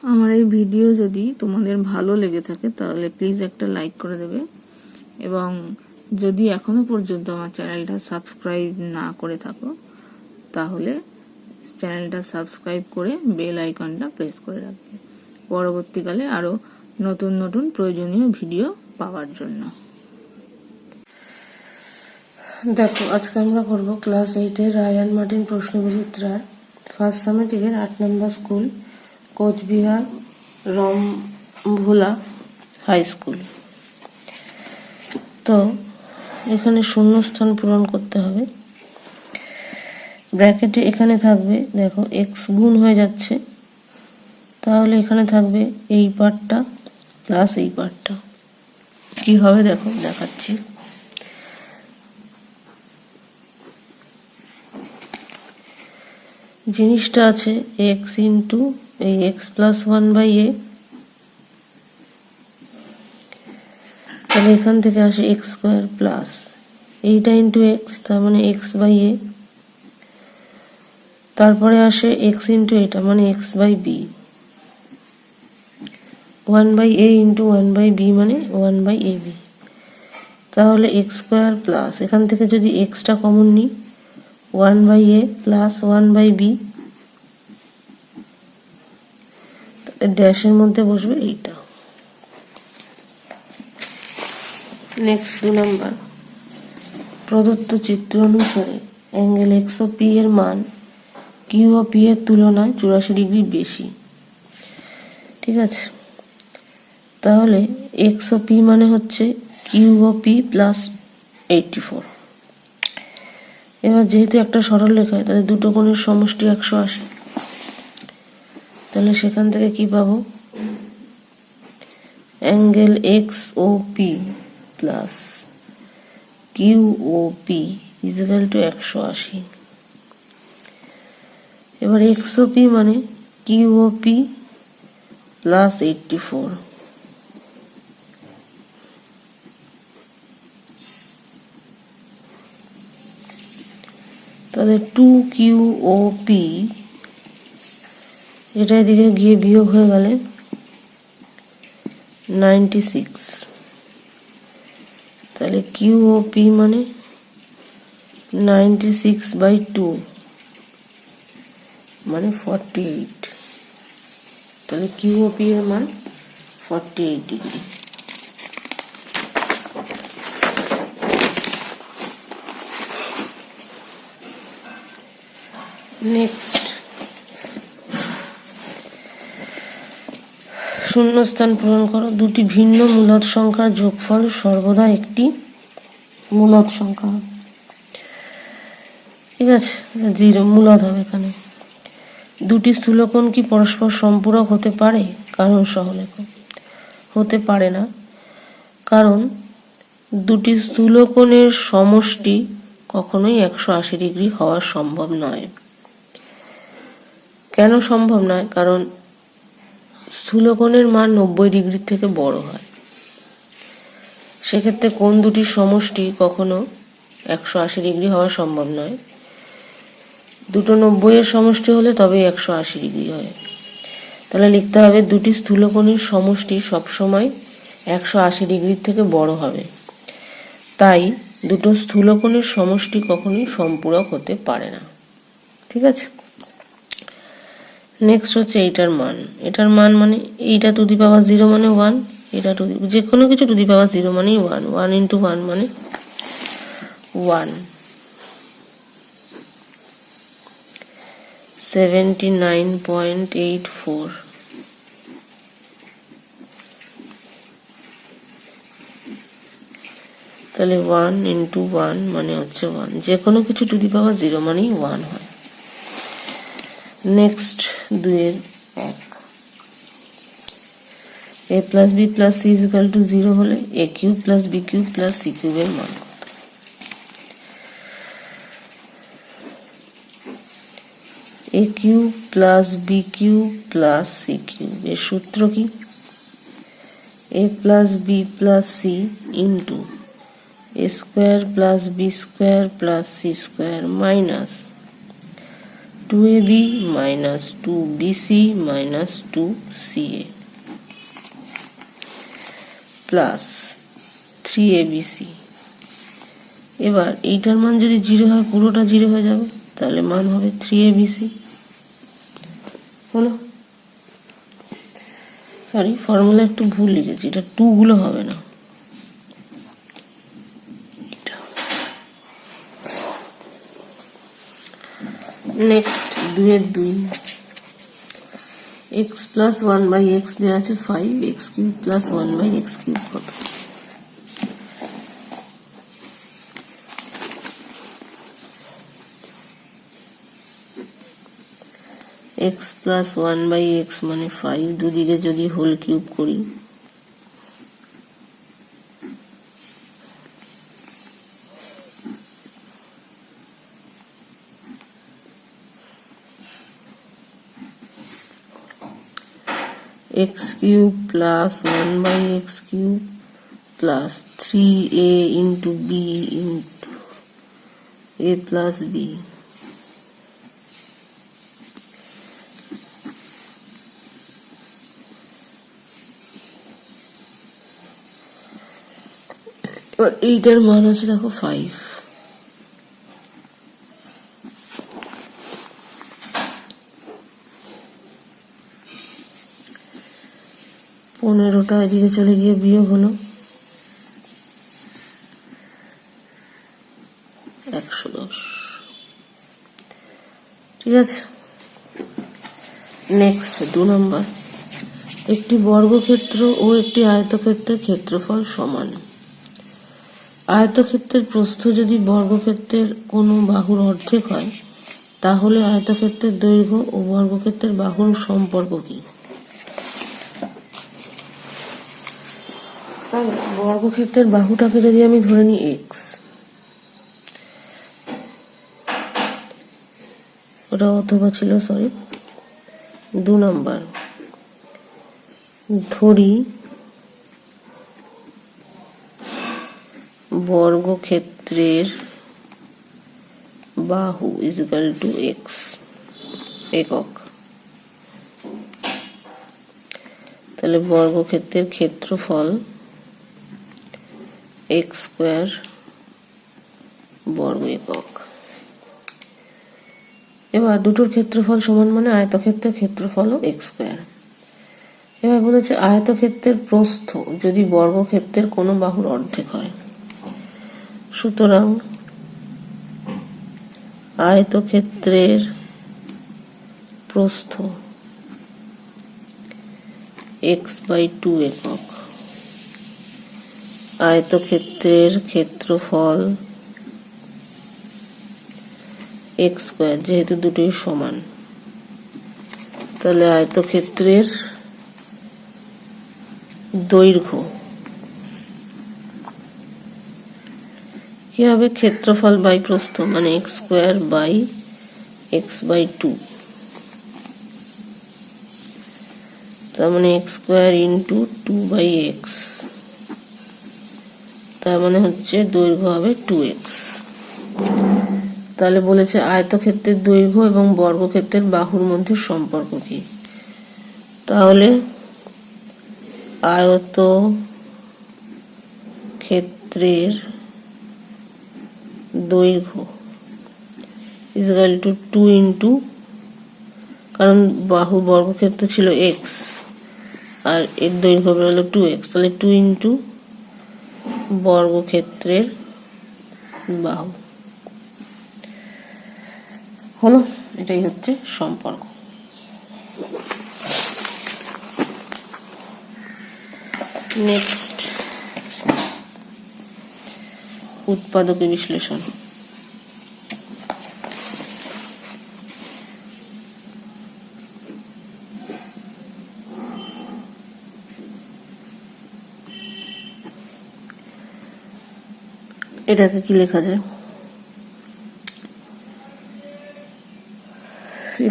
আমার এই ভিডিও যদি তোমাদের ভালো লেগে থাকে তাহলে প্লিজ একটা লাইক করে দেবে, এবং যদি এখনো পর্যন্ত আমার চ্যানেলটা সাবস্ক্রাইব না করে থাকো তাহলে চ্যানেলটা সাবস্ক্রাইব করে বেল আইকনটা প্রেস করে রাখবে পরবর্তীকালে আরো নতুন নতুন প্রয়োজনীয় ভিডিও পাওয়ার জন্য। দেখো, আজকে আমরা করব ক্লাস 8 এর রায়ান মার্টিন প্রশ্নবিচিত্রার ফার্স্ট সামেটিভের 8 নম্বর school Cooch Behar Rambhola high school. তো এখানে শূন্যস্থান পূরণ করতে হবে। ব্র্যাকেটে এখানে থাকবে, দেখো এক্স গুণ হয়ে যাচ্ছে, তাহলে এখানে থাকবে এই পার্টটা প্লাস এই পার্টটা। কি হবে দেখো, দেখাচ্ছি। জিনিসটা আছে এক্স ইন্টু এই এক্স প্লাস 1/a, তাহলে এখান থেকে আসে এক্স স্কোয়ার প্লাস এইটা ইন্টু এক্স, তার মানে x/a, তারপরে আসে এক্স ইন্টু এটা মানে x/b, 1/a ইন্টু 1/b মানে 1/ab, তাহলে এক্স স্কোয়ার প্লাস এখান থেকে যদি এক্সটা কমন নিই 1/a প্লাস 1/b, ড্যাশের মধ্যে বসবে এইটা। নেক্সট 2 নাম্বার, প্রদত্ত চিত্র অনুসারে অ্যাঙ্গেল এক্স ও পি এর মান কিউ ও পি এর তুলনায় 84 ডিগ্রি বেশি। ঠিক আছে, তাহলে এক্স ও পি মানে হচ্ছে কিউ ও পি প্লাস 84। এবার যেহেতু একটা সরলরেখায় তাহলে দুটো কোণের সমষ্টি 180, তাহলে সেখান থেকে কি পাবো, angle X O P plus Q O P equal to 180। এবার এক্স ও পি মানে কিউ ও পি প্লাস 84, তাহলে 2QOP, এটা এদিকে গিয়ে বিয়োগ হয়ে গেলে 96, তাহলে QOP মানে 96/2 মানে 48, তাহলে QOP এর মান 48 ডিগ্রি। নেক্সট, শূন্যস্থান পূরণ করো। দুটি ভিন্ন মূলদ সংখ্যার যোগফল সর্বদা একটি মূলদ সংখ্যা। ঠিক আছে, 0 মূলদ হবে এখানে। দুটি স্থূলকোণ কি পরস্পর সম্পূরক হতে পারে? কারণ সহ লেখো। হতে পারে না, কারণ দুটি স্থূলকোণের সমষ্টি কখনোই 180 ডিগ্রি হওয়া সম্ভব নয়। কেন সম্ভব নয়? কারণ স্থূলকোণের মান 90 ডিগ্রির থেকে বড় হয়, সেক্ষেত্রে কোণ দুটির সমষ্টি কখনো 180 ডিগ্রি হওয়া সম্ভব নয়। দুটো 90 এর সমষ্টি হলে তবে 180 ডিগ্রি হয়। তাহলে লিখতে হবে দুটি স্থূলকোণের সমষ্টি সবসময় 180 ডিগ্রির থেকে বড় হবে, তাই দুটো স্থূলকোণের সমষ্টি কখনোই সম্পূরক হতে পারে না। ঠিক আছে, নেক্সট হচ্ছে এইটার মান। এটার মান মানে এইটা টু দি পাওয়ার 0 মানে 1, এটা যে কোনো কিছু টু দি পাওয়ার 0 মানে 1, 1 ইন্টু 1 মানে 1, 79.84, তাহলে 1 ইন্টু 1 মানে হচ্ছে 1, যে কোনো কিছু টু দি পাওয়ার 0 মানেই 1 হয়। Next 2-1, a plus b plus c equal to 0 হলে a cube plus b cube plus c কিউবের মান কত? a cube plus b cube plus c cube এর সূত্র কি? a plus b plus c into a square plus b square plus c square minus 2ab minus 2bc minus 2ca plus 3abc। এবার এইটার মান যদি 0 হয় পুরোটা 0 হয়ে যাবে, তাহলে মান হবে 3abc। হলো? সরি, ফর্মুলা একটু ভুল লিখেছি, এটা 2 গুলো হবে না। নেক্সট 2 এর 2, x প্লাস 1/x দেওয়া আছে 5, x cube plus 1/x cube কত? x প্লাস 1/x মানে 5, দুদিকে যদি হোল কিউব করি x cube plus 1/x cube plus 3a into b into a plus b এবার এইটার মান আছে দেখো 5। পনেরোটা এদিকে চলে গিয়ে বিয়োগ হলো 110। ঠিক আছে, নেক্সট 2 নম্বর। একটি বর্গক্ষেত্র ও একটি আয়তক্ষেত্রের ক্ষেত্রফল সমান। আয়তক্ষেত্রের প্রস্থ যদি বর্গক্ষেত্রের কোনো বাহুর অর্ধেক হয়, তাহলে আয়তক্ষেত্রের দৈর্ঘ্য ও বর্গক্ষেত্রের বাহুর সম্পর্ক কি? বর্গক্ষেত্রের বাহুটাকে যদি আমি ধরে নিই x, ওটা অথবা ছিল, সরি। 2 নম্বর, ধরি বর্গক্ষেত্রের বাহু ইকুয়াল টু x একক, তাহলে বর্গক্ষেত্রের ক্ষেত্রফল x স্কয়ার বর্গ একক। এবার দুটোর ক্ষেত্রফল সমান মানে আয়তক্ষেত্রের ক্ষেত্রফল x স্কয়ার। এবার বলেছে আয়তক্ষেত্রের প্রস্থ যদি বর্গক্ষেত্রের কোনো বাহুর অর্ধেক হয়, সুতরাং আয়তক্ষেত্রের প্রস্থ x/2 একক, আয়তক্ষেত্রের ক্ষেত্রফল x স্কয়ার, যেহেতু দুটোই সমান, তাহলে আয়তক্ষেত্রের দৈর্ঘ্য কি হবে? ক্ষেত্রফল বাই প্রস্থ মানে x স্কয়ার বাই x/2, তার মানে x স্কয়ার ইন্টু 2/x, তার মানে হচ্ছে দৈর্ঘ্য হবে 2x। তাহলে বলেছে আয়তক্ষেত্রের দৈর্ঘ্য এবং বর্গক্ষেত্রের বাহুর মধ্যে সম্পর্ক কি? তাহলে আয়তক্ষেত্রের দৈর্ঘ্য ইকুয়াল টু 2 ইন্টু, কারণ বাহু বর্গক্ষেত্র ছিল x আর এর দৈর্ঘ্য হলো 2x, তাহলে 2 ইন্টু বর্গক্ষেত্রের বাহু হলো। এটাই হচ্ছে সম্পর্ক। নেক্সট, উৎপাদকে বিশ্লেষণ। এটাকে কি লেখা যায়?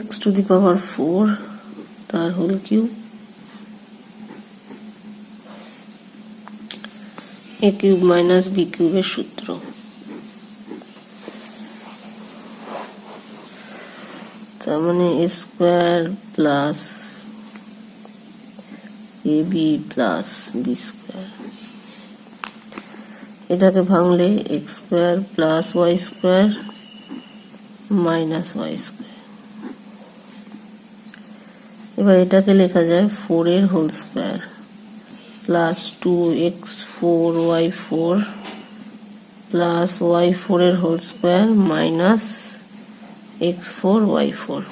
x to the power 4 তার whole cube, a cube minus b কিউবের সূত্র। তার মানে a square plus ab plus b square. এটাকে ভাঙলে x square plus y square minus y square. এবার এটাকে লেখা যায় 4 এর whole square plus 2x4y4 plus y4 এর হোল স্কোয়ার মাইনাস x4y4।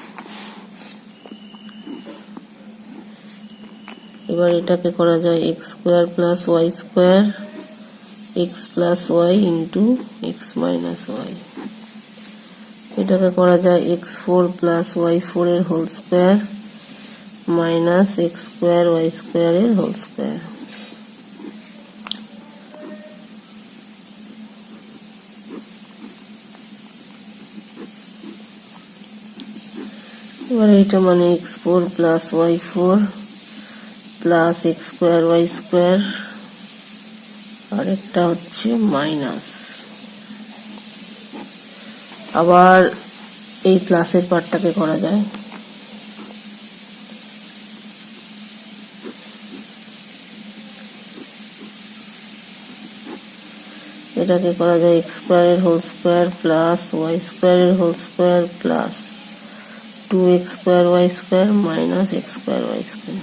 এবার এটাকে করা যায় x square plus y square x plus y into x minus y। এটাকে করা যায় x4 প্লাস y4 এর whole square minus x square y square এর হোল স্কোয়ার। এবার এটা মানে x4 plus y4 plus x square y square, আর একটা হচ্ছে মাইনাস। আবার এই প্লাসের পার্টটাকে করা যায়, এটাকে করা যায় x স্কোয়ার এর whole square plus y square এর whole square plus 2x square y square minus x square y square.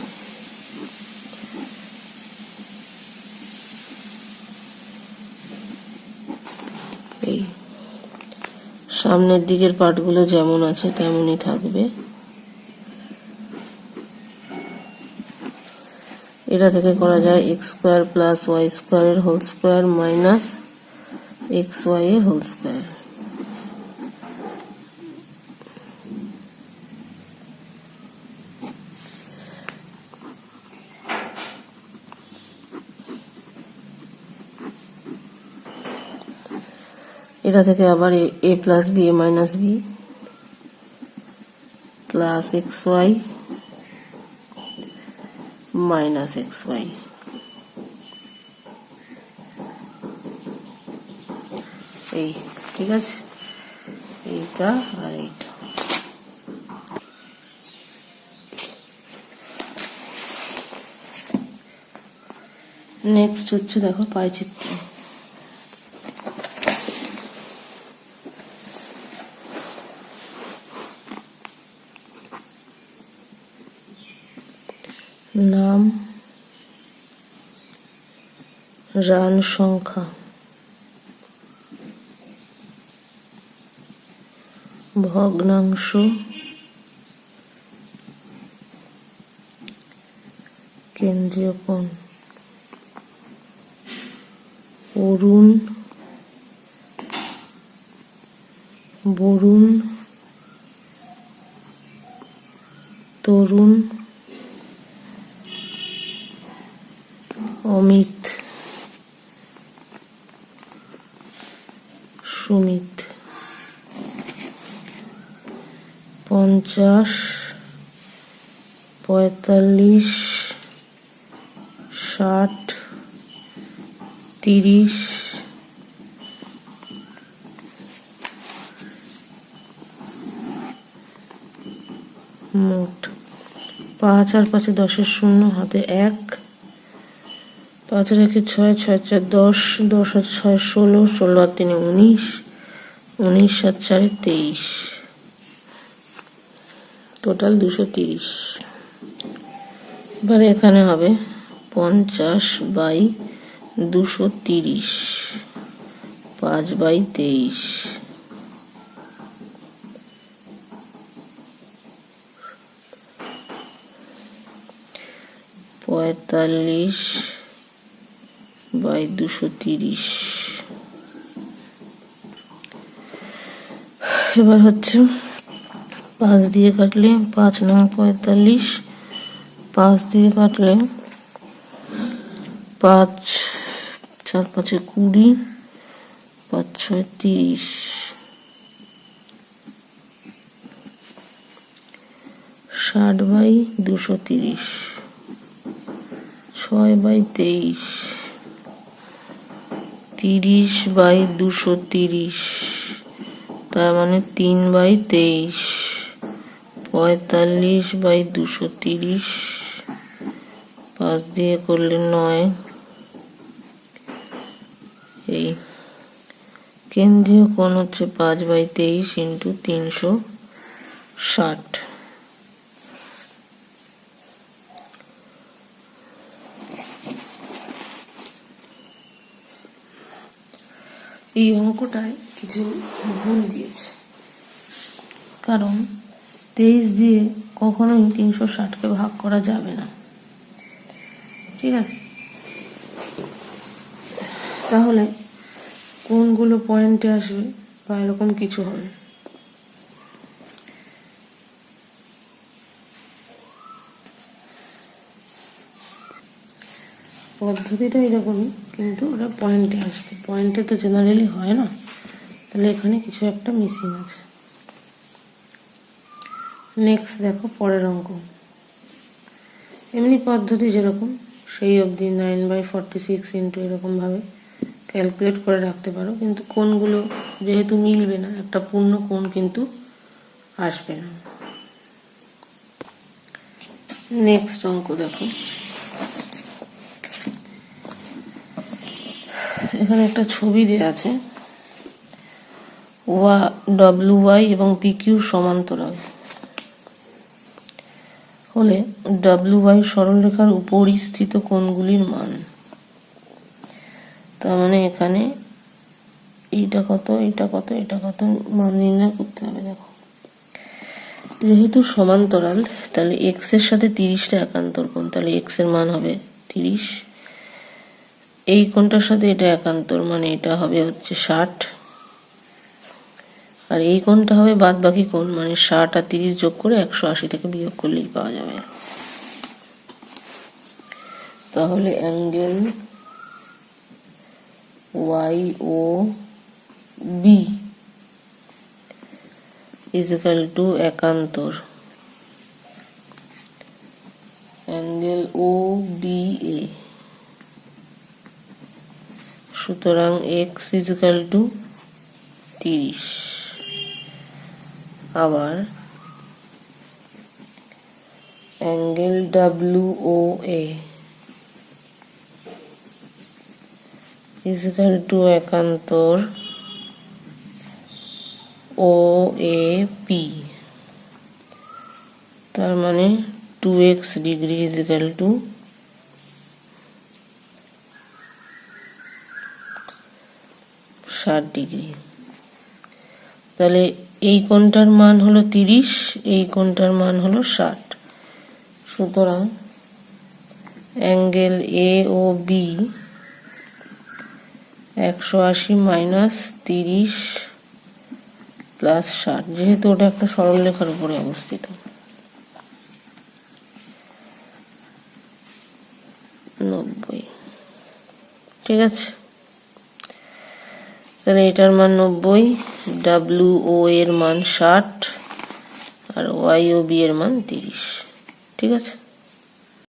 এই সামনের দিকের পার্টগুলো যেমন আছে তেমনই থাকবে। এটা থেকে করা যায় x square plus y square এর হোল স্কোয়ার মাইনাস xy এর হোল স্কোয়ার। এটা থেকে আবার a plus b a minus b plus xy minus xy। এই ঠিক আছে, এইটা আর এইটা। নেক্সট হচ্ছে দেখো পাইচিত্র। নাম, রান সংখ্যা, ভগ্নাংশ, কেন্দ্রীয় কোণ, অরুণ, বরুণ, তরুণ, অমিত, সুমিত। 50, 45, 60, 30, মোট 5 আর 5 10 শূন্য, হাতে 1, 5 আর 1 6, 6 4 10, 10 আর 6 16, 16 আর 3 19, 19 আর 4 23, টোটাল 230। এবারে এখানে হবে 50 বাই 230, 5 বাই 23, 45 বাই 230। এবার হচ্ছে 5 দিয়ে কাটলে 5 9 45, 5 দিয়ে কাটলে 5 4 5 20, 5 6 30, 60 বাই 230, 6 বাই 23, 30 বাই 230, তার মানে 3 বাই 23, 45/230, 5 দিয়ে করলে 9। এই কেন্দ্রীয় কোণ হচ্ছে 5/23 ইন্টু 360। এই অঙ্কটায় কিছু ভুল দিয়েছে, কারণ 23 দিয়ে কখনোই 360কে ভাগ করা যাবে না। ঠিক আছে, তাহলে কোনগুলো পয়েন্টে আসবে বা এরকম কিছু হবে। পদ্ধতিটা এরকমই, কিন্তু ওটা পয়েন্টে আসবে। পয়েন্টে তো জেনারেলি হয় না, তাহলে এখানে কিছু একটা মিসিং আছে। নেক্সট দেখো পরের অঙ্ক। এমনি পদ্ধতি যেরকম সেই অবধি 9/46 ইন্টু এরকম ভাবে ক্যালকুলেট করে রাখতে পারো, কিন্তু কোণগুলো যেহেতু মিলবে না, একটা পূর্ণ কোণ কিন্তু আসবে না। নেক্সট অঙ্ক দেখো, এখানে একটা ছবি দেওয়া আছে, WY এবং PQ সমান্তরাল হলে WY সরলরেখার উপরিস্থিত কোণগুলির মান। তার মানে এখানে এইটা কত, এটা কত, এটা কত মান নির্ণয় করতে হবে। দেখো, যেহেতু সমান্তরাল, তাহলে x এর সাথে 30টা একান্তর কোণ, তাহলে x এর মান হবে 30। এই কোণটার সাথে এটা একান্তর, মানে এটা হবে হচ্ছে 60। আর এই কোণটা হবে বাদ বাকি কোণ, মানে 60 আর 30 যোগ করে 180 থেকে বিয়োগ করলেই পাওয়া যাবে। তাহলে angle YOB is equal to একান্তর অ্যাঙ্গেল OBA। সুতরাং x is equal to 30। আবার angle WOA is equal to একান্তর OAP। তার মানে 2x degree is equal to 60 degree. তাহলে এই কোণটার মান হলো 30, এই কোণটার মান হলো 60। সুতরাং অ্যাঙ্গেল AOB 180 মাইনাস 30 প্লাস 60, যেহেতু ওটা একটা সরলরেখার উপরে অবস্থিত, 90। ঠিক আছে, তাহলে এটার মান 90, WO এর মান 60 আর YOB এর মান 30। ঠিক আছে।